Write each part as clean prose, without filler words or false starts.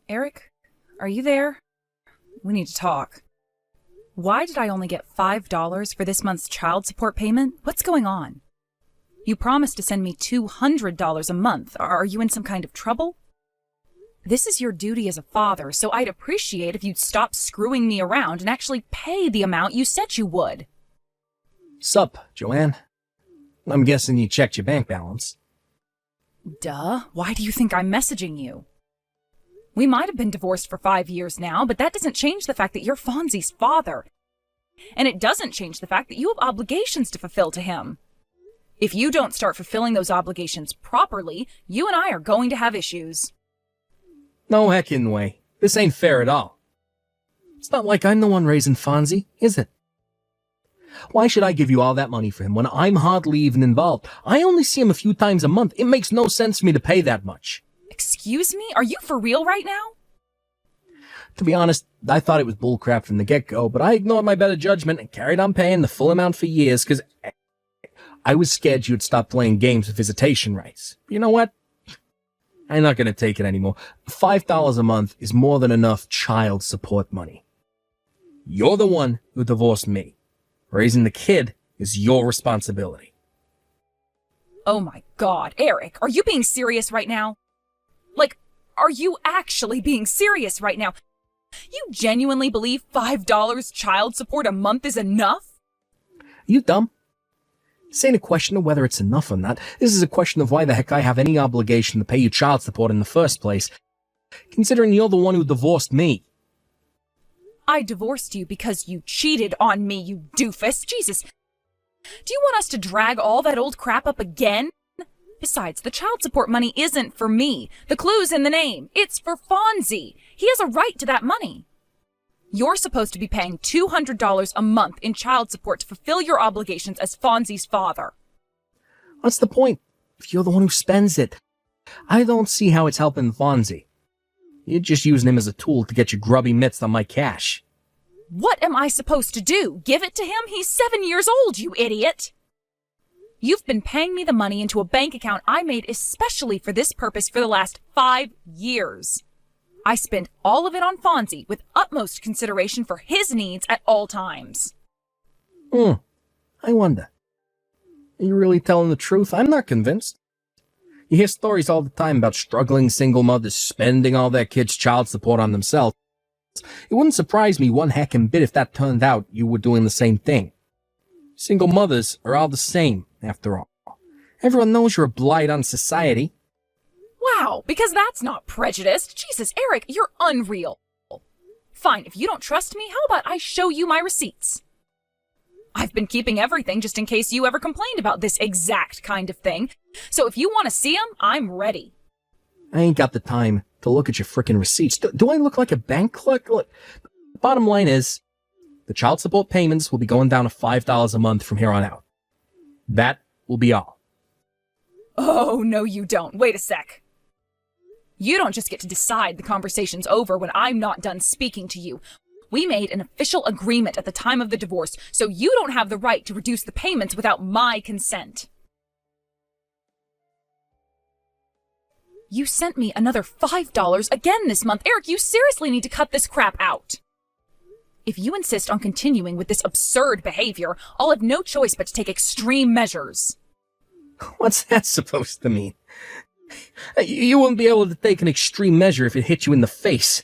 Eric? Are you there? We need to talk. Why did I only get $5 for this month's child support payment? What's going on? You promised to send me $200 a month. Are you in some kind of trouble? This is your duty as a father, so I'd appreciate if you'd stop screwing me around and actually pay the amount you said you would. Sup, Joanne? I'm guessing you checked your bank balance. Duh. Why do you think I'm messaging you? We might have been divorced for 5 years now, but that doesn't change the fact that you're Fonzie's father. And it doesn't change the fact that you have obligations to fulfill to him. If you don't start fulfilling those obligations properly, you and I are going to have issues. No heckin' way. This ain't fair at all. It's not like I'm the one raising Fonzie, is it? Why should I give you all that money for him when I'm hardly even involved? I only see him a few times a month. It makes no sense for me to pay that much. Excuse me? Are you for real right now? To be honest, I thought it was bullcrap from the get-go, but I ignored my better judgment and carried on paying the full amount for years because I was scared you'd stop playing games with visitation rights. You know what? I'm not going to take it anymore. $5 a month is more than enough child support money. You're the one who divorced me. Raising the kid is your responsibility. Oh my God, Eric, are you being serious right now? Like, are you actually being serious right now? You genuinely believe $5 child support a month is enough? You dumb? This ain't a question of whether it's enough or not. This is a question of why the heck I have any obligation to pay you child support in the first place, considering you're the one who divorced me. I divorced you because you cheated on me, you doofus. Jesus. Do you want us to drag all that old crap up again? Besides, the child support money isn't for me. The clue's in the name. It's for Fonzie. He has a right to that money. You're supposed to be paying $200 a month in child support to fulfill your obligations as Fonzie's father. What's the point if you're the one who spends it? I don't see how it's helping Fonzie. You're just using him as a tool to get your grubby mitts on my cash. What am I supposed to do? Give it to him? He's 7 years old, you idiot! You've been paying me the money into a bank account I made especially for this purpose for the last 5 years. I spend all of it on Fonzie with utmost consideration for his needs at all times. I wonder. Are you really telling the truth? I'm not convinced. You hear stories all the time about struggling single mothers spending all their kids' child support on themselves. It wouldn't surprise me one heckin' bit if that turned out you were doing the same thing. Single mothers are all the same, after all. Everyone knows you're a blight on society. Wow, because that's not prejudiced. Jesus, Eric, you're unreal. Fine, if you don't trust me, how about I show you my receipts? I've been keeping everything just in case you ever complained about this exact kind of thing. So if you want to see them, I'm ready. I ain't got the time to look at your frickin' receipts. Do I look like a bank clerk? Look, the bottom line is, the child support payments will be going down to $5 a month from here on out. That will be all. Oh, no you don't. Wait a sec. You don't just get to decide the conversation's over when I'm not done speaking to you. We made an official agreement at the time of the divorce, so you don't have the right to reduce the payments without my consent. You sent me another $5 again this month. Eric, you seriously need to cut this crap out. If you insist on continuing with this absurd behavior, I'll have no choice but to take extreme measures. What's that supposed to mean? You wouldn't be able to take an extreme measure if it hit you in the face.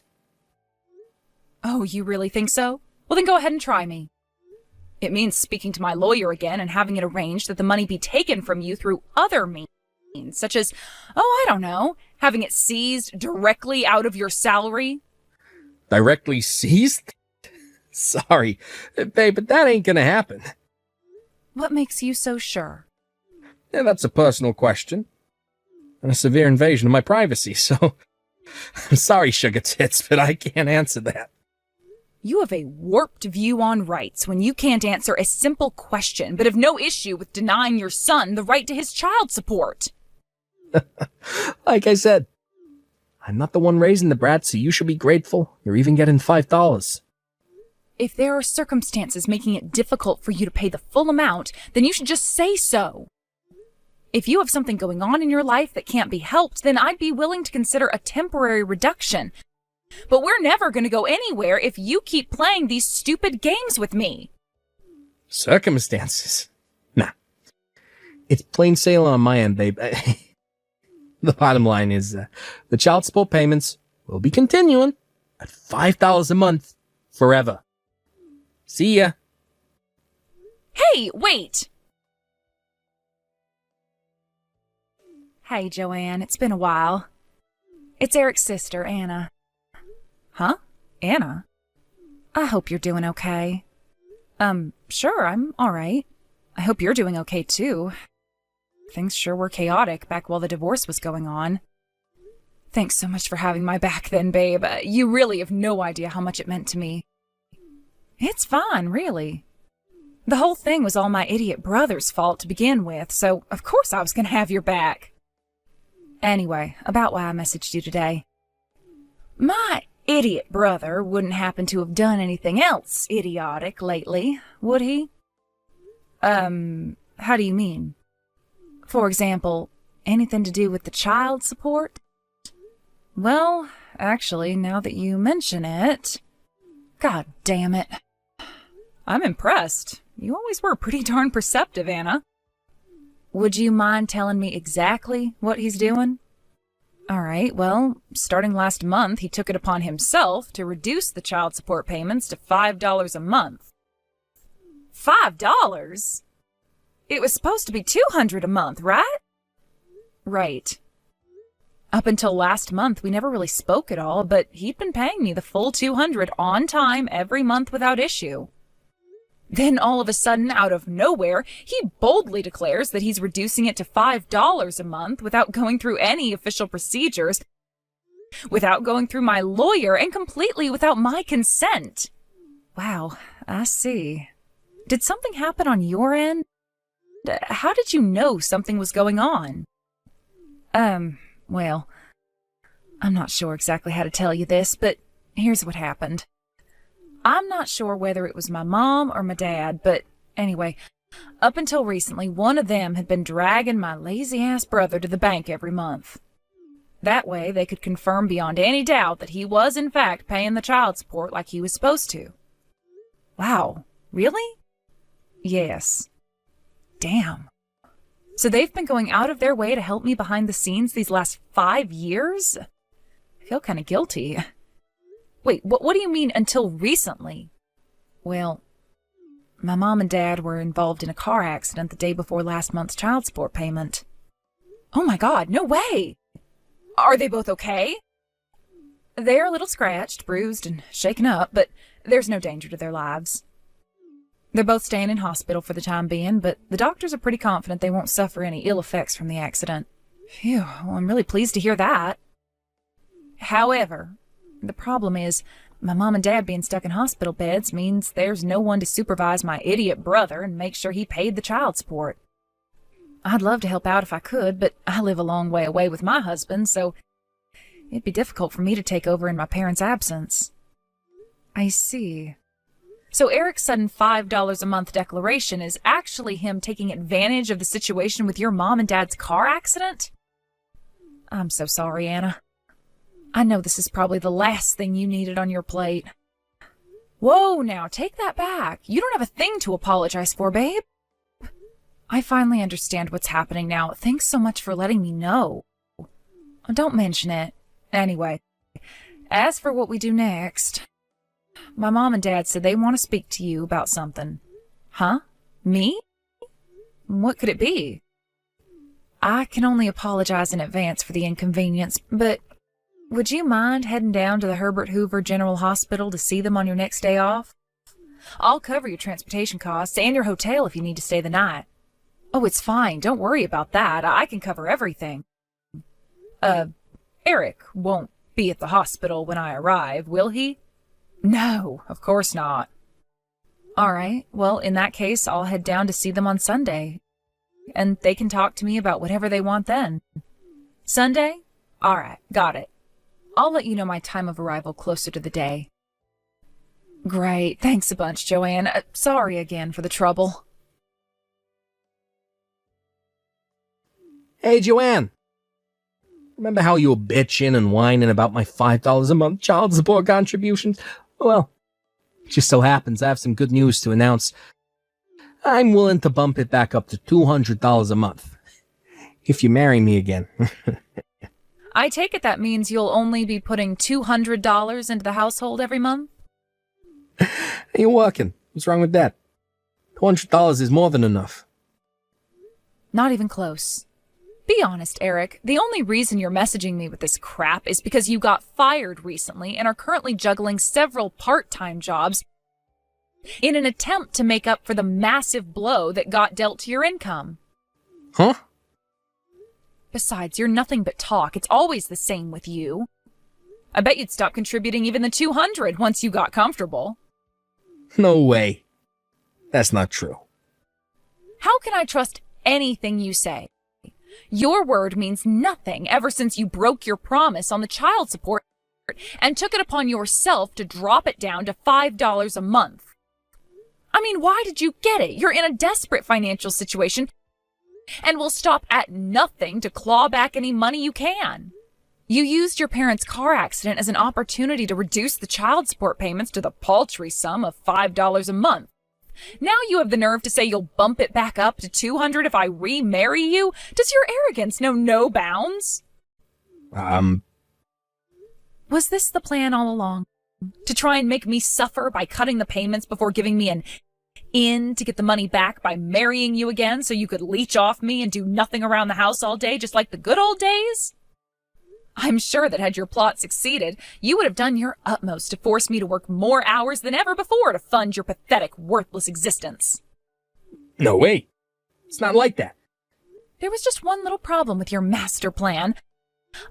Oh, you really think so? Well, then go ahead and try me. It means speaking to my lawyer again and having it arranged that the money be taken from you through other means, such as, I don't know, having it seized directly out of your salary. Directly seized? Sorry, babe, but that ain't gonna happen. What makes you so sure? Yeah, that's a personal question. And a severe invasion of my privacy, so I'm sorry, sugar tits, but I can't answer that. You have a warped view on rights when you can't answer a simple question, but have no issue with denying your son the right to his child support. Like I said, I'm not the one raising the brat, so you should be grateful you're even getting $5. If there are circumstances making it difficult for you to pay the full amount, then you should just say so. If you have something going on in your life that can't be helped, then I'd be willing to consider a temporary reduction. But we're never going to go anywhere if you keep playing these stupid games with me. Circumstances? Nah. It's plain sailing on my end, babe. The bottom line is the child support payments will be continuing at $5 a month forever. See ya. Hey, wait! Hey, Joanne, it's been a while. It's Eric's sister, Anna. Huh? Anna? I hope you're doing okay. Sure, I'm alright. I hope you're doing okay, too. Things sure were chaotic back while the divorce was going on. Thanks so much for having my back then, babe. You really have no idea how much it meant to me. It's fine, really. The whole thing was all my idiot brother's fault to begin with, so of course I was gonna have your back. Anyway, about why I messaged you today. My idiot brother wouldn't happen to have done anything else idiotic lately, would he? How do you mean? For example, anything to do with the child support? Well, actually, now that you mention it... God damn it. I'm impressed. You always were pretty darn perceptive, Anna. Would you mind telling me exactly what he's doing? All right, well, starting last month, he took it upon himself to reduce the child support payments to $5 a month. $5? It was supposed to be $200 a month, right? Right. Up until last month, we never really spoke at all, but he'd been paying me the full $200 on time every month without issue. Then all of a sudden, out of nowhere, he boldly declares that he's reducing it to $5 a month without going through any official procedures, without going through my lawyer, and completely without my consent. Wow, I see. Did something happen on your end? How did you know something was going on? Well, I'm not sure exactly how to tell you this, but here's what happened. I'm not sure whether it was my mom or my dad, but anyway, up until recently, one of them had been dragging my lazy-ass brother to the bank every month. That way, they could confirm beyond any doubt that he was, in fact, paying the child support like he was supposed to. Wow, really? Yes. Damn. So they've been going out of their way to help me behind the scenes these last 5 years? I feel kind of guilty. Wait, what do you mean until recently? Well, my mom and dad were involved in a car accident the day before last month's child support payment. Oh my God, no way! Are they both okay? They're a little scratched, bruised, and shaken up, but there's no danger to their lives. They're both staying in hospital for the time being, but the doctors are pretty confident they won't suffer any ill effects from the accident. Phew, well, I'm really pleased to hear that. However, the problem is, my mom and dad being stuck in hospital beds means there's no one to supervise my idiot brother and make sure he paid the child support. I'd love to help out if I could, but I live a long way away with my husband, so it'd be difficult for me to take over in my parents' absence. I see. So Eric's sudden $5 a month declaration is actually him taking advantage of the situation with your mom and dad's car accident? I'm so sorry, Anna. I know this is probably the last thing you needed on your plate. Whoa, now, take that back. You don't have a thing to apologize for, babe. I finally understand what's happening now. Thanks so much for letting me know. Don't mention it. Anyway, as for what we do next, my mom and dad said they want to speak to you about something. Huh? Me? What could it be? I can only apologize in advance for the inconvenience, but would you mind heading down to the Herbert Hoover General Hospital to see them on your next day off? I'll cover your transportation costs and your hotel if you need to stay the night. Oh, it's fine. Don't worry about that. I can cover everything. Eric won't be at the hospital when I arrive, will he? No, of course not. All right. Well, in that case, I'll head down to see them on Sunday. And they can talk to me about whatever they want then. Sunday? All right. Got it. I'll let you know my time of arrival closer to the day. Great. Thanks a bunch, Joanne. Sorry again for the trouble. Hey, Joanne. Remember how you were bitching and whining about my $5 a month child support contributions? Well, it just so happens I have some good news to announce. I'm willing to bump it back up to $200 a month. If you marry me again. I take it that means you'll only be putting $200 into the household every month? You're working. What's wrong with that? $200 is more than enough. Not even close. Be honest, Eric. The only reason you're messaging me with this crap is because you got fired recently and are currently juggling several part-time jobs in an attempt to make up for the massive blow that got dealt to your income. Huh? Besides, you're nothing but talk. It's always the same with you. I bet you'd stop contributing even the $200 once you got comfortable. No way. That's not true. How can I trust anything you say? Your word means nothing ever since you broke your promise on the child support and took it upon yourself to drop it down to $5 a month. I mean, why did you get it? You're in a desperate financial situation and will stop at nothing to claw back any money you can. You used your parents' car accident as an opportunity to reduce the child support payments to the paltry sum of $5 a month. Now you have the nerve to say you'll bump it back up to $200 if I remarry you? Does your arrogance know no bounds? Was this the plan all along? To try and make me suffer by cutting the payments before giving me an in to get the money back by marrying you again so you could leech off me and do nothing around the house all day just like the good old days? I'm sure that had your plot succeeded, you would have done your utmost to force me to work more hours than ever before to fund your pathetic, worthless existence. No way. It's not like that. There was just one little problem with your master plan.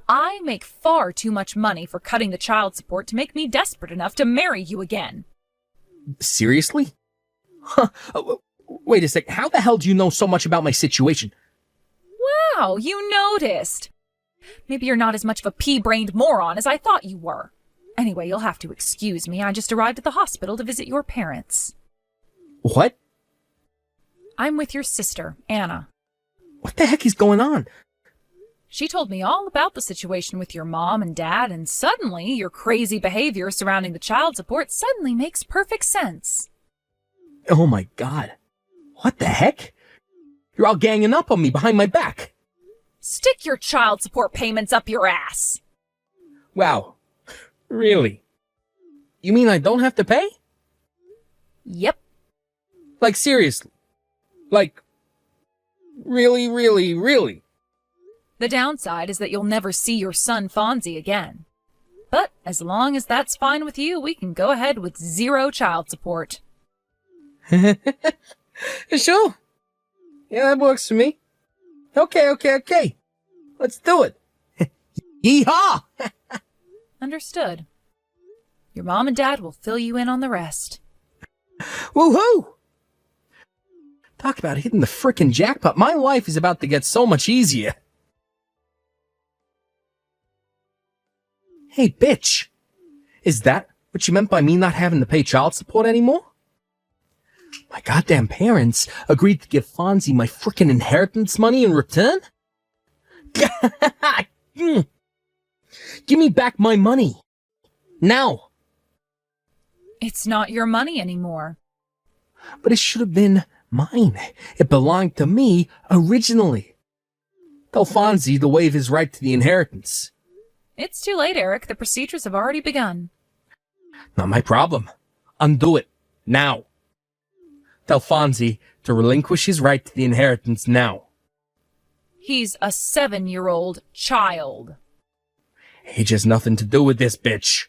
I make far too much money for cutting the child support to make me desperate enough to marry you again. Seriously? Huh. Wait a sec. How the hell do you know so much about my situation? Wow, you noticed. Maybe you're not as much of a pea-brained moron as I thought you were. Anyway, you'll have to excuse me. I just arrived at the hospital to visit your parents. What? I'm with your sister, Anna. What the heck is going on? She told me all about the situation with your mom and dad, and suddenly your crazy behavior surrounding the child support suddenly makes perfect sense. Oh my God. What the heck? You're all ganging up on me behind my back. Stick your child support payments up your ass. Wow. Really? You mean I don't have to pay? Yep. Like seriously? Like, really, really, really? The downside is that you'll never see your son Fonzie again. But as long as that's fine with you, we can go ahead with 0 child support. Sure. Yeah, that works for me. Okay. Let's do it. Yeehaw! Understood. Your mom and dad will fill you in on the rest. Woohoo! Talk about hitting the frickin' jackpot. My life is about to get so much easier. Hey, bitch. Is that what you meant by me not having to pay child support anymore? My goddamn parents agreed to give Fonzie my frickin' inheritance money in return? Give me back my money. Now. It's not your money anymore. But it should have been mine. It belonged to me originally. Tell Fonzie to waive his right to the inheritance. It's too late, Eric. The procedures have already begun. Not my problem. Undo it. Now. Tell Fonzie to relinquish his right to the inheritance now. He's a 7-year-old child. Age has nothing to do with this, bitch.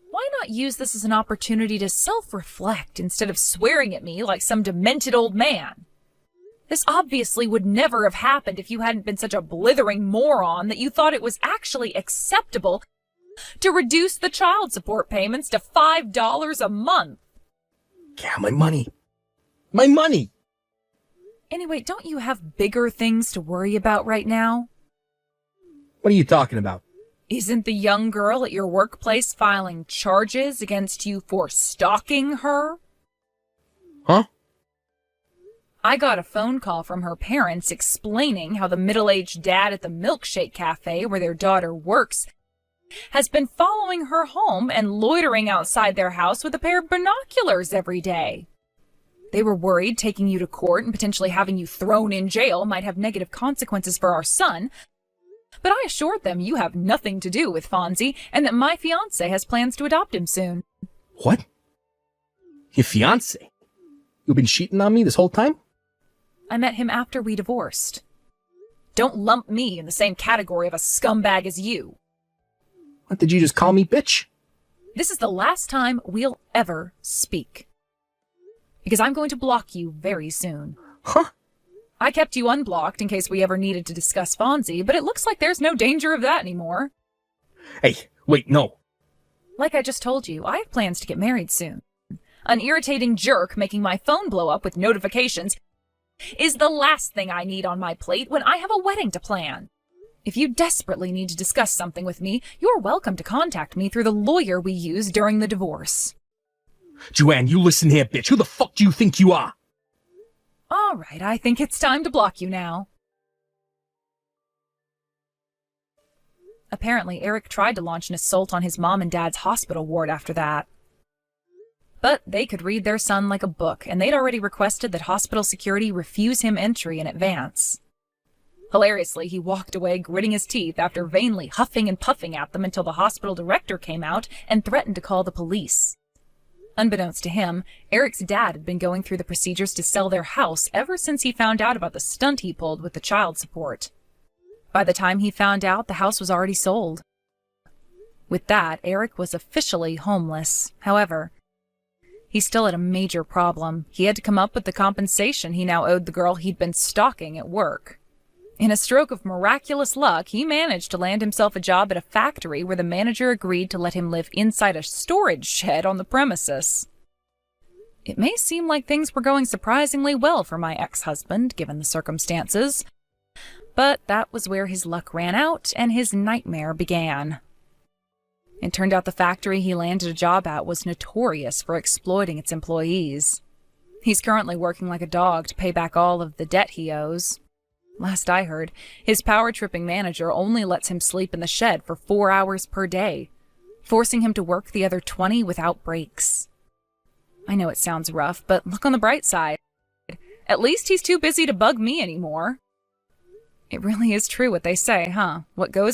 Why not use this as an opportunity to self-reflect instead of swearing at me like some demented old man? This obviously would never have happened if you hadn't been such a blithering moron that you thought it was actually acceptable to reduce the child support payments to $5 a month. Yeah, my money. My money! Anyway, don't you have bigger things to worry about right now? What are you talking about? Isn't the young girl at your workplace filing charges against you for stalking her? Huh? I got a phone call from her parents explaining how the middle-aged dad at the milkshake cafe where their daughter works has been following her home and loitering outside their house with a pair of binoculars every day. They were worried taking you to court and potentially having you thrown in jail might have negative consequences for our son, but I assured them you have nothing to do with Fonzie and that my fiancé has plans to adopt him soon. What? Your fiancé? You've been cheating on me this whole time? I met him after we divorced. Don't lump me in the same category of a scumbag as you. What, did you just call me bitch? This is the last time we'll ever speak. Because I'm going to block you very soon. Huh? I kept you unblocked in case we ever needed to discuss Fonzie, but it looks like there's no danger of that anymore. Hey, wait, no. Like I just told you, I have plans to get married soon. An irritating jerk making my phone blow up with notifications is the last thing I need on my plate when I have a wedding to plan. If you desperately need to discuss something with me, you're welcome to contact me through the lawyer we used during the divorce. Joanne, you listen here, bitch. Who the fuck do you think you are? All right, I think it's time to block you now. Apparently, Eric tried to launch an assault on his mom and dad's hospital ward after that. But they could read their son like a book, and they'd already requested that hospital security refuse him entry in advance. Hilariously, he walked away gritting his teeth after vainly huffing and puffing at them until the hospital director came out and threatened to call the police. Unbeknownst to him, Eric's dad had been going through the procedures to sell their house ever since he found out about the stunt he pulled with the child support. By the time he found out, the house was already sold. With that, Eric was officially homeless. However, he still had a major problem. He had to come up with the compensation he now owed the girl he'd been stalking at work. In a stroke of miraculous luck, he managed to land himself a job at a factory where the manager agreed to let him live inside a storage shed on the premises. It may seem like things were going surprisingly well for my ex-husband, given the circumstances, but that was where his luck ran out and his nightmare began. It turned out the factory he landed a job at was notorious for exploiting its employees. He's currently working like a dog to pay back all of the debt he owes. Last I heard, his power-tripping manager only lets him sleep in the shed for 4 hours per day, forcing him to work the other 20 without breaks. I know it sounds rough, but look on the bright side. At least he's too busy to bug me anymore. It really is true what they say, huh? What goes